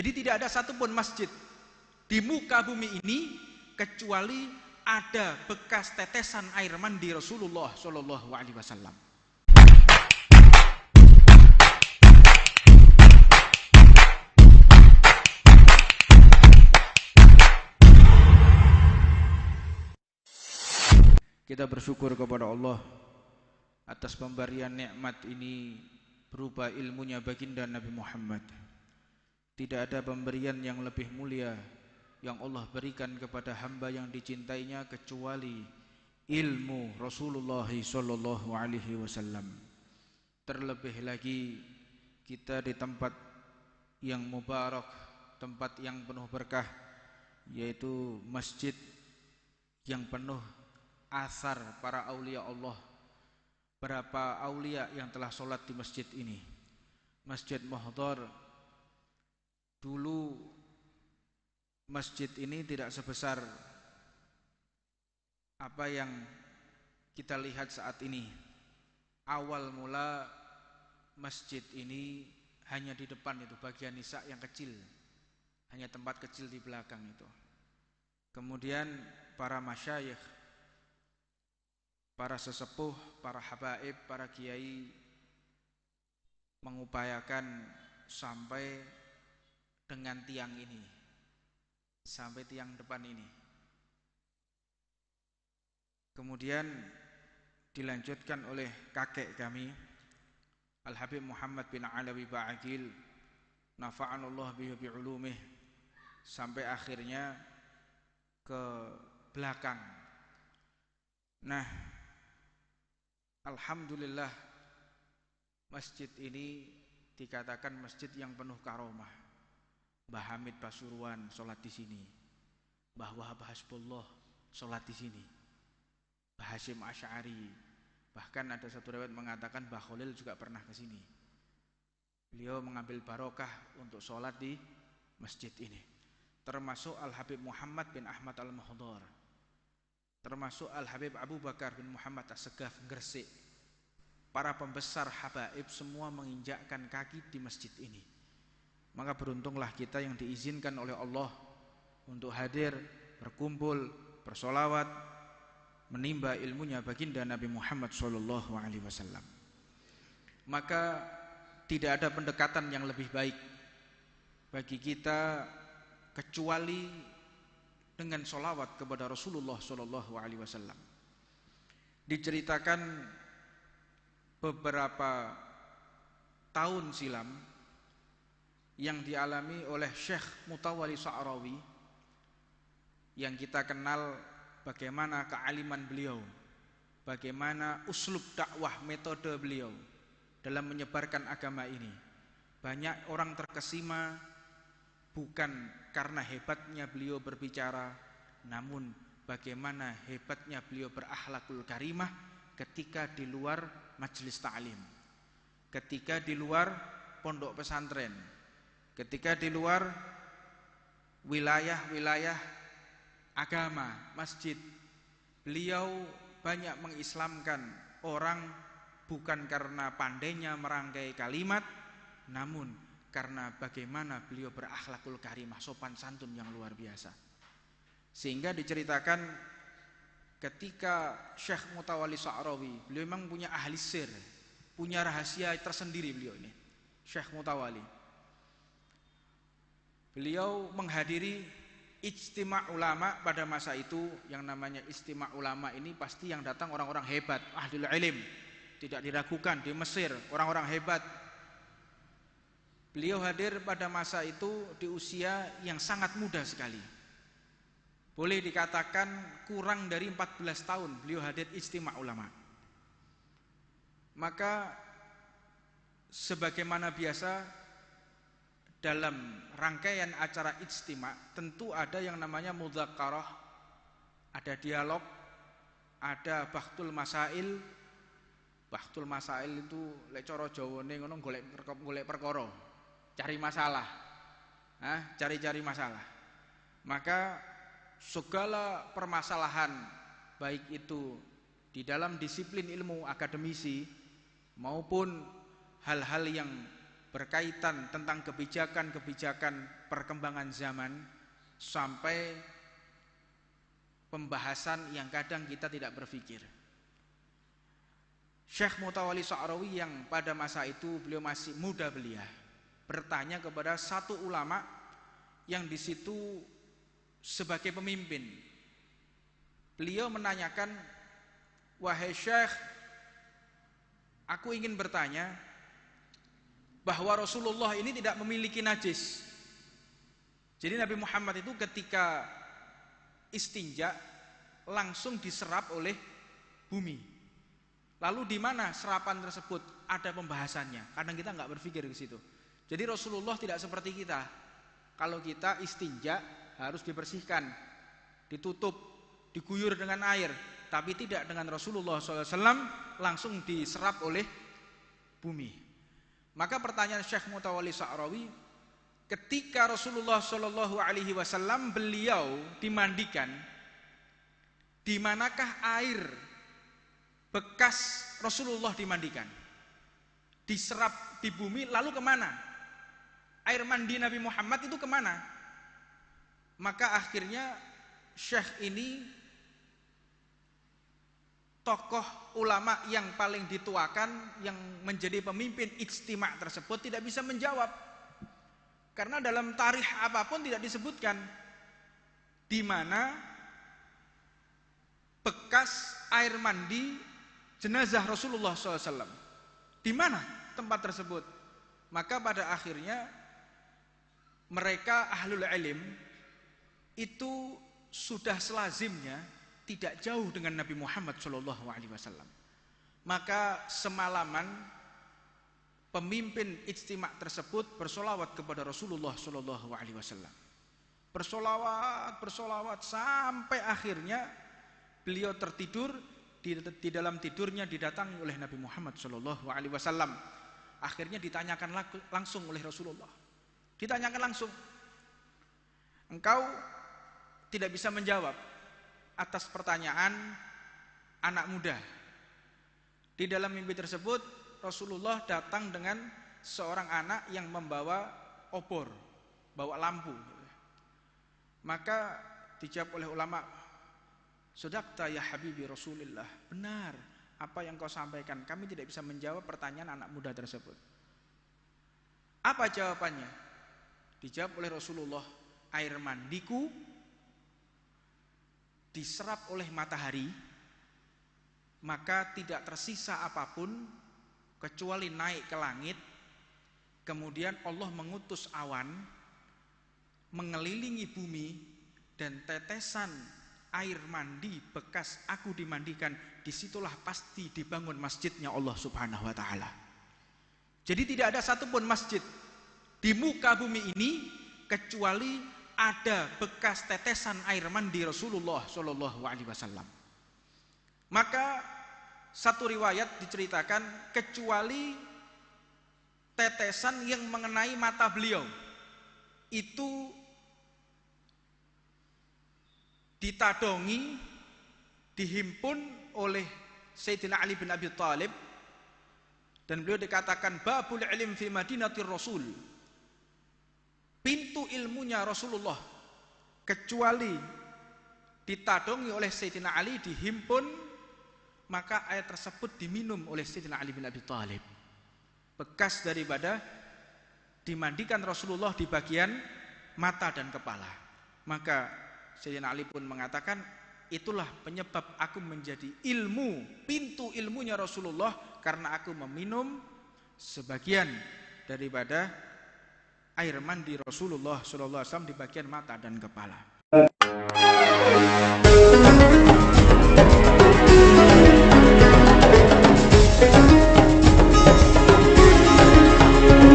Jadi tidak ada satupun masjid di muka bumi ini kecuali ada bekas tetesan air mandi Rasulullah Shallallahu Alaihi Wasallam. Kita bersyukur kepada Allah atas pemberian nikmat ini berupa ilmunya baginda Nabi Muhammad. Tidak ada pemberian yang lebih mulia yang Allah berikan kepada hamba yang dicintainya kecuali ilmu Rasulullah sallallahu alaihi wasallam. Terlebih lagi kita di tempat yang mubarak, tempat yang penuh berkah, yaitu masjid yang penuh asar para aulia Allah. Berapa aulia yang telah sholat di masjid ini. Masjid Muhdhar. Dulu masjid ini tidak sebesar apa yang kita lihat saat ini. Awal mula masjid ini hanya di depan itu, bagian nisa yang kecil, hanya tempat kecil di belakang itu. Kemudian para masyayikh, para sesepuh, para habaib, para kiai mengupayakan sampai dengan tiang ini, sampai tiang depan ini. Kemudian dilanjutkan oleh kakek kami Al-Habib Muhammad bin Alawi Ba'agil, nafa'anallah bihi bi'ulumih, sampai akhirnya ke belakang. Nah, alhamdulillah masjid ini dikatakan masjid yang penuh karomah. Mbah Hamid Pasuruan sholat di sini, Mbah Wahab Hasbullah sholat di sini, Mbah Hashim Asy'ari, bahkan ada satu riwayat mengatakan Mbah Khalil juga pernah ke sini. Beliau mengambil barokah untuk sholat di masjid ini. Termasuk Al-Habib Muhammad bin Ahmad Al-Muhdhar, termasuk Al-Habib Abu Bakar bin Muhammad As-Segaf Gresik. Para pembesar habaib semua menginjakkan kaki di masjid ini. Maka beruntunglah kita yang diizinkan oleh Allah untuk hadir, berkumpul, bersolawat, menimba ilmunya baginda Nabi Muhammad SAW. Maka tidak ada pendekatan yang lebih baik bagi kita kecuali dengan solawat kepada Rasulullah SAW. Diceritakan beberapa tahun silam yang dialami oleh Syekh Mutawalli Sa'rawi, yang kita kenal bagaimana kealiman beliau, bagaimana uslub dakwah, metode beliau dalam menyebarkan agama ini. Banyak orang terkesima bukan karena hebatnya beliau berbicara, namun bagaimana hebatnya beliau berakhlakul karimah ketika di luar majelis ta'lim, ketika di luar pondok pesantren, ketika di luar wilayah-wilayah agama, masjid. Beliau banyak mengislamkan orang bukan karena pandainya merangkai kalimat, namun karena bagaimana beliau berakhlakul karimah, sopan santun yang luar biasa. Sehingga diceritakan ketika Syekh Mutawalli Sa'rawi, beliau memang punya ahli sir, punya rahasia tersendiri beliau ini, Syekh Mutawalli. Beliau menghadiri ijtima' ulama pada masa itu. Yang namanya ijtima' ulama ini pasti yang datang orang-orang hebat, ahlul ilm, tidak diragukan, di Mesir orang-orang hebat. Beliau hadir pada masa itu di usia yang sangat muda sekali. Boleh dikatakan kurang dari 14 tahun beliau hadir ijtima' ulama. Maka sebagaimana biasa dalam rangkaian acara ijtima' tentu ada yang namanya mudzakarah, ada dialog, ada bahtul masail. Bahtul masail itu lek cara Jawane ngono golek perkara, cari masalah. Cari-cari masalah. Maka segala permasalahan baik itu di dalam disiplin ilmu akademisi maupun hal-hal yang berkaitan tentang kebijakan-kebijakan perkembangan zaman sampai pembahasan yang kadang kita tidak berpikir. Syekh Mutawalli Sya'rawi yang pada masa itu beliau masih muda belia, bertanya kepada satu ulama yang di situ sebagai pemimpin. Beliau menanyakan, "Wahai Syekh, aku ingin bertanya bahwa Rasulullah ini tidak memiliki najis." Jadi Nabi Muhammad itu ketika istinja langsung diserap oleh bumi. Lalu di mana serapan tersebut? Ada pembahasannya. Kadang kita nggak berpikir ke situ. Jadi Rasulullah tidak seperti kita. Kalau kita istinja harus dibersihkan, ditutup, diguyur dengan air. Tapi tidak dengan Rasulullah SAW, langsung diserap oleh bumi. Maka pertanyaan Syekh Mutawalli Sya'rawi, ketika Rasulullah SAW beliau dimandikan, di manakah air bekas Rasulullah dimandikan? Diserap di bumi, lalu kemana? Air mandi Nabi Muhammad itu kemana? Maka akhirnya Syekh ini tokoh ulama yang paling dituakan, yang menjadi pemimpin ijtima' tersebut tidak bisa menjawab. Karena dalam tarikh apapun tidak disebutkan di mana bekas air mandi jenazah Rasulullah SAW. Di mana tempat tersebut? Maka pada akhirnya mereka ahlul ilm itu sudah selazimnya tidak jauh dengan Nabi Muhammad SAW. Maka semalaman pemimpin ijtima' tersebut bersolawat kepada Rasulullah SAW. Bersolawat sampai akhirnya beliau tertidur. Di dalam tidurnya didatangi oleh Nabi Muhammad SAW. Akhirnya ditanyakan langsung oleh Rasulullah. Ditanyakan langsung, engkau tidak bisa menjawab atas pertanyaan anak muda. Di dalam mimpi tersebut Rasulullah datang dengan seorang anak yang membawa obor, bawa lampu. Maka dijawab oleh ulama, "Sadaqta ya habibi Rasulillah." Benar apa yang kau sampaikan. Kami tidak bisa menjawab pertanyaan anak muda tersebut. Apa jawabannya? Dijawab oleh Rasulullah, air mandiku diserap oleh matahari, maka tidak tersisa apapun kecuali naik ke langit. Kemudian Allah mengutus awan mengelilingi bumi, dan tetesan air mandi bekas aku dimandikan, disitulah pasti dibangun masjidnya Allah Subhanahu wa ta'ala. Jadi tidak ada satupun masjid di muka bumi ini kecuali ada bekas tetesan air mandi Rasulullah SAW. Maka satu riwayat diceritakan, kecuali tetesan yang mengenai mata beliau itu ditadongi, dihimpun oleh Sayyidina Ali bin Abi Thalib, dan beliau dikatakan babul ilm fi madinatir Rasul, pintu ilmunya Rasulullah. Kecuali ditadongi oleh Sayyidina Ali, dihimpun, maka air tersebut diminum oleh Sayyidina Ali bin Abi Thalib. Bekas daripada dimandikan Rasulullah di bagian mata dan kepala. Maka Sayyidina Ali pun mengatakan, itulah penyebab aku menjadi ilmu, pintu ilmunya Rasulullah, karena aku meminum sebagian daripada air mandi Rasulullah SAW di bagian mata dan kepala.